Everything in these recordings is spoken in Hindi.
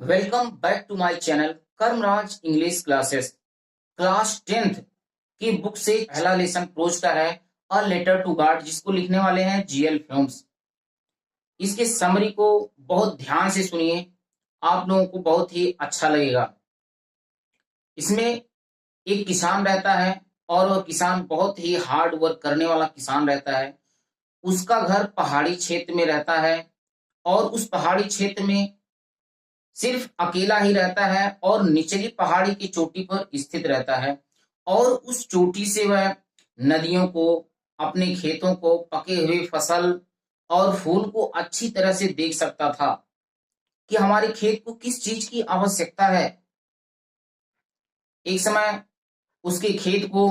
Welcome back to my channel Karmraj English classes. Class 10th की बुक से पहला लेसन प्रोज का है अ लेटर टू गॉड, जिसको लिखने वाले हैं जीएल फिल्म्स। इसके समरी को बहुत ध्यान से सुनिए, आप लोगों को बहुत ही अच्छा लगेगा। इसमें एक किसान रहता है और वह किसान बहुत ही हार्ड वर्क करने वाला किसान रहता है। उसका घर पहाड़ी क्षेत्र में रहता है और उस पहाड़ी क्षेत्र में सिर्फ अकेला ही रहता है और निचली पहाड़ी की चोटी पर स्थित रहता है। और उस चोटी से वह नदियों को, अपने खेतों को, पके हुए फसल और फूल को अच्छी तरह से देख सकता था कि हमारे खेत को किस चीज की आवश्यकता है। एक समय उसके खेत को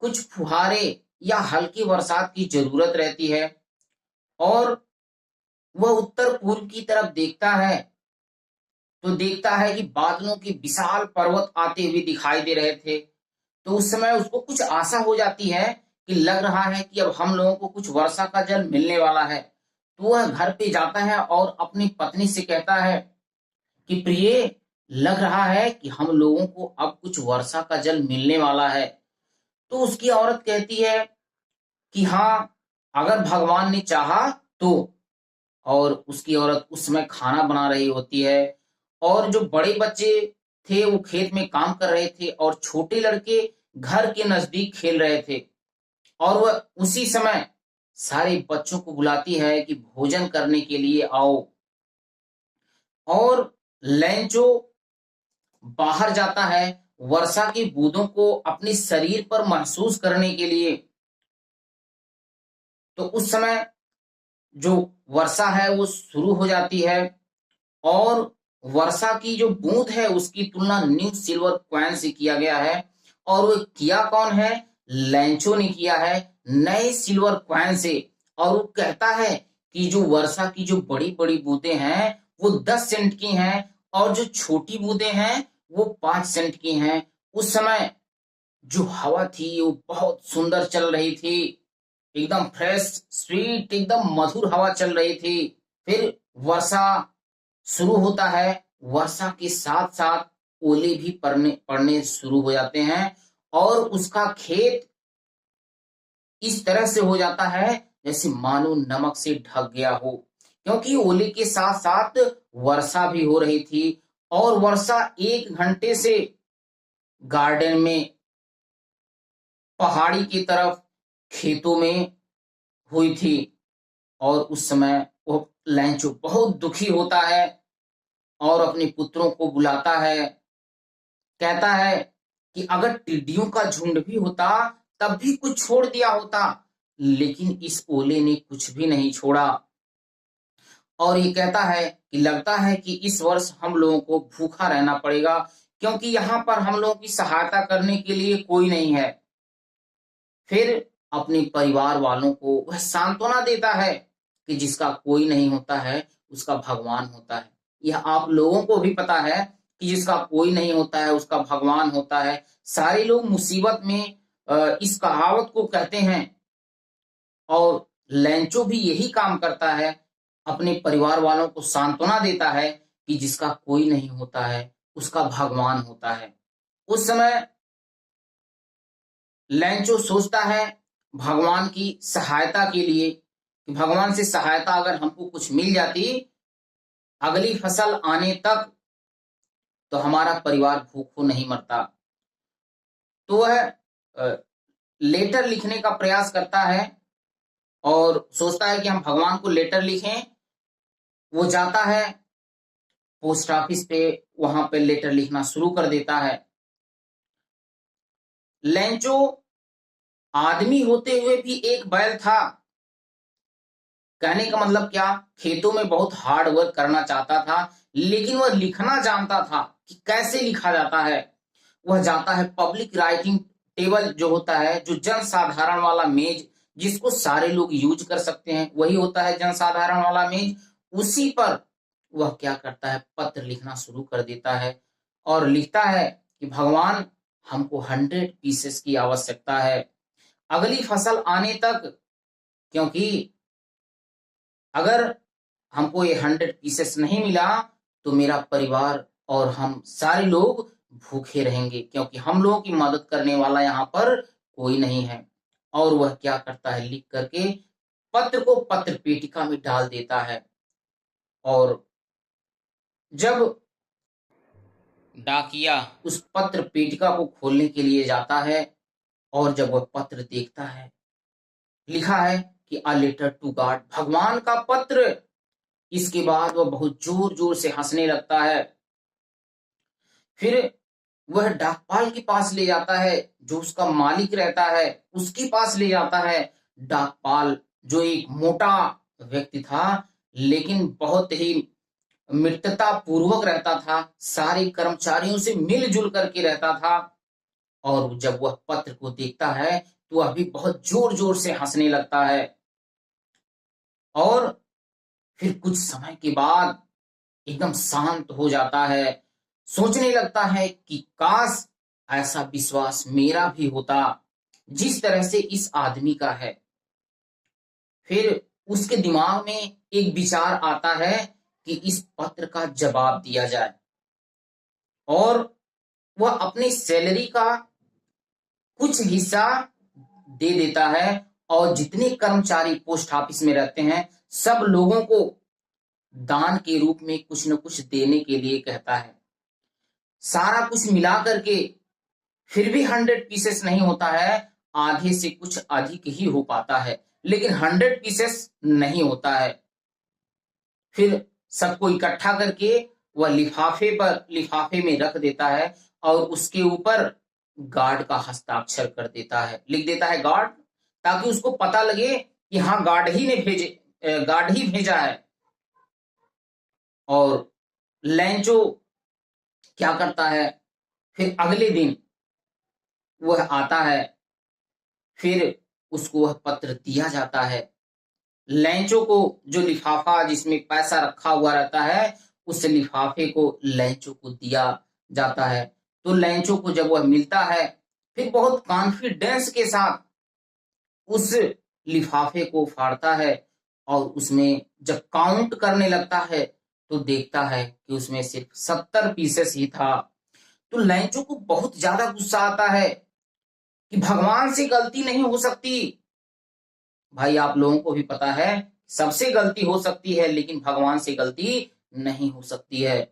कुछ फुहारे या हल्की बरसात की जरूरत रहती है और वह उत्तर पूर्व की तरफ देखता है तो देखता है कि बादलों के विशाल पर्वत आते हुए दिखाई दे रहे थे। तो उस समय उसको कुछ आशा हो जाती है कि लग रहा है कि अब हम लोगों को कुछ वर्षा का जल मिलने वाला है। तो वह घर पे जाता है और अपनी पत्नी से कहता है कि प्रिय, लग रहा है कि हम लोगों को अब कुछ वर्षा का जल मिलने वाला है। तो उसकी औरत कहती है कि हाँ, अगर भगवान ने चाहा तो। और उसकी औरत उस समय खाना बना रही होती है और जो बड़े बच्चे थे वो खेत में काम कर रहे थे और छोटे लड़के घर के नजदीक खेल रहे थे। और वह उसी समय सारे बच्चों को बुलाती है कि भोजन करने के लिए आओ। और लैंचो बाहर जाता है वर्षा की बूंदों को अपने शरीर पर महसूस करने के लिए। तो उस समय जो वर्षा है वो शुरू हो जाती है और वर्षा की जो बूंद है उसकी तुलना न्यू सिल्वर कॉइन से किया गया है। और वो किया कौन है? लैंचो ने किया है नए सिल्वर कॉइन से। और वो कहता है कि जो वर्षा की जो बड़ी बड़ी बूंदें हैं वो 10 सेंट की हैं और जो छोटी बूंदें हैं वो 5 सेंट की हैं। उस समय जो हवा थी वो बहुत सुंदर चल रही थी, एकदम फ्रेश, स्वीट, एकदम मधुर हवा चल रही थी। फिर वर्षा शुरू होता है। वर्षा के साथ साथ ओले भी पड़ने पड़ने शुरू हो जाते हैं और उसका खेत इस तरह से हो जाता है जैसे मानो नमक से ढक गया हो, क्योंकि ओले के साथ साथ वर्षा भी हो रही थी। और वर्षा 1 घंटे से गार्डन में, पहाड़ी की तरफ, खेतों में हुई थी। और उस समय वो लैंचो बहुत दुखी होता है और अपने पुत्रों को बुलाता है। कहता है कि अगर टिड्डियों का झुंड भी होता तब भी कुछ छोड़ दिया होता, लेकिन इस ओले ने कुछ भी नहीं छोड़ा। और ये कहता है कि लगता है कि इस वर्ष हम लोगों को भूखा रहना पड़ेगा, क्योंकि यहाँ पर हम लोगों की सहायता करने के लिए कोई नहीं है। फिर अपने परिवार वालों को वह सांत्वना देता है कि जिसका कोई नहीं होता है उसका भगवान होता है। यह आप लोगों को भी पता है कि जिसका कोई नहीं होता है उसका भगवान होता है। सारे लोग मुसीबत में इस कहावत को कहते हैं और लैंचो भी यही काम करता है, अपने परिवार वालों को सांत्वना देता है कि जिसका कोई नहीं होता है उसका भगवान होता है। उस समय लैंचो सोचता है भगवान की सहायता के लिए कि भगवान से सहायता अगर हमको कुछ मिल जाती अगली फसल आने तक, तो हमारा परिवार भूखों नहीं मरता। तो वह लेटर लिखने का प्रयास करता है और सोचता है कि हम भगवान को लेटर लिखें। वो जाता है पोस्ट ऑफिस पे, वहां पे लेटर लिखना शुरू कर देता है। लैंचो आदमी होते हुए भी एक बैल था। कहने का मतलब क्या? खेतों में बहुत हार्ड वर्क करना चाहता था, लेकिन वह लिखना जानता था कि कैसे लिखा जाता है। वह जाता है पब्लिक राइटिंग टेबल जो होता है, जो जनसाधारण वाला मेज जिसको सारे लोग यूज कर सकते हैं, वही होता है जनसाधारण वाला मेज। उसी पर वह क्या करता है, पत्र लिखना शुरू कर देता है और लिखता है कि भगवान, हमको 100 पीसेस की आवश्यकता है अगली फसल आने तक, क्योंकि अगर हमको ये 100 पीसेस नहीं मिला तो मेरा परिवार और हम सारे लोग भूखे रहेंगे, क्योंकि हम लोगों की मदद करने वाला यहाँ पर कोई नहीं है। और वह क्या करता है, लिख करके पत्र को पत्र पेटिका में डाल देता है। और जब डाकिया उस पत्र पेटिका को खोलने के लिए जाता है और जब वह पत्र देखता है, लिखा है कि अ लेटर टू गॉड, भगवान का पत्र। इसके बाद वह बहुत जोर जोर से हंसने लगता है। फिर वह डाकपाल के पास ले जाता है, जो उसका मालिक रहता है उसके पास ले जाता है। डाकपाल जो एक मोटा व्यक्ति था, लेकिन बहुत ही मित्रता पूर्वक रहता था, सारे कर्मचारियों से मिलजुल करके रहता था। और जब वह पत्र को देखता है तो वह भी बहुत जोर जोर से हंसने लगता है। और फिर कुछ समय के बाद एकदम शांत हो जाता है, सोचने लगता है कि काश ऐसा विश्वास मेरा भी होता जिस तरह से इस आदमी का है। फिर उसके दिमाग में एक विचार आता है कि इस पत्र का जवाब दिया जाए, और वह अपनी सैलरी का कुछ हिस्सा दे देता है और जितने कर्मचारी पोस्ट ऑफिस में रहते हैं सब लोगों को दान के रूप में कुछ न कुछ देने के लिए कहता है। सारा कुछ मिला करके फिर भी 100 पीसेस नहीं होता है, आधे से कुछ अधिक ही हो पाता है, लेकिन 100 पीसेस नहीं होता है। फिर सबको इकट्ठा करके वह लिफाफे में रख देता है और उसके ऊपर गार्ड का हस्ताक्षर कर देता है, लिख देता है गार्ड, ताकि उसको पता लगे कि हाँ गार्ड ही भेजा है। और लैंचो क्या करता है, फिर अगले दिन वह आता है, फिर उसको वह पत्र दिया जाता है। लैंचो को जो लिफाफा जिसमें पैसा रखा हुआ रहता है, उस लिफाफे को लैंचो को दिया जाता है। तो लैंचो को जब वह मिलता है, फिर बहुत कॉन्फिडेंस के साथ उस लिफाफे को फाड़ता है और उसमें जब काउंट करने लगता है तो देखता है कि उसमें सिर्फ 70 पीसेस ही था। तो लैंचो को बहुत ज्यादा गुस्सा आता है कि भगवान से गलती नहीं हो सकती। भाई आप लोगों को भी पता है सबसे गलती हो सकती है, लेकिन भगवान से गलती नहीं हो सकती है।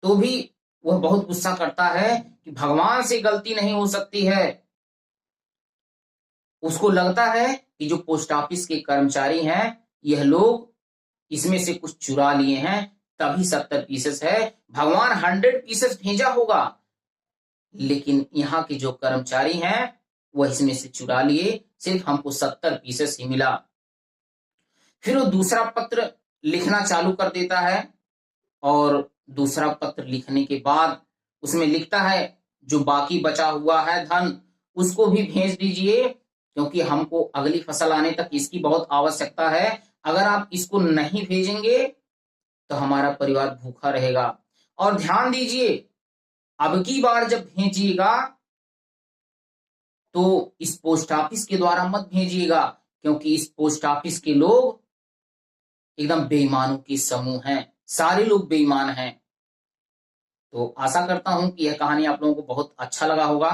तो भी वह बहुत गुस्सा करता है कि भगवान से गलती नहीं हो सकती है। उसको लगता है कि जो पोस्ट ऑफिस के कर्मचारी हैं, यह लोग इसमें से कुछ चुरा लिए हैं, तभी 70 पीसेस है। भगवान 100 पीसेस भेजा होगा, लेकिन यहाँ के जो कर्मचारी हैं वह इसमें से चुरा लिए, सिर्फ हमको 70 पीसेस ही मिला। फिर वो दूसरा पत्र लिखना चालू कर देता है और दूसरा पत्र लिखने के बाद उसमें लिखता है जो बाकी बचा हुआ है धन उसको भी भेज दीजिए, क्योंकि हमको अगली फसल आने तक इसकी बहुत आवश्यकता है। अगर आप इसको नहीं भेजेंगे तो हमारा परिवार भूखा रहेगा। और ध्यान दीजिए, अब की बार जब भेजिएगा तो इस पोस्ट ऑफिस के द्वारा मत भेजिएगा, क्योंकि इस पोस्ट ऑफिस के लोग एकदम बेईमानों के समूह हैं, सारे लोग बेईमान हैं। तो आशा करता हूं कि यह कहानी आप लोगों को बहुत अच्छा लगा होगा।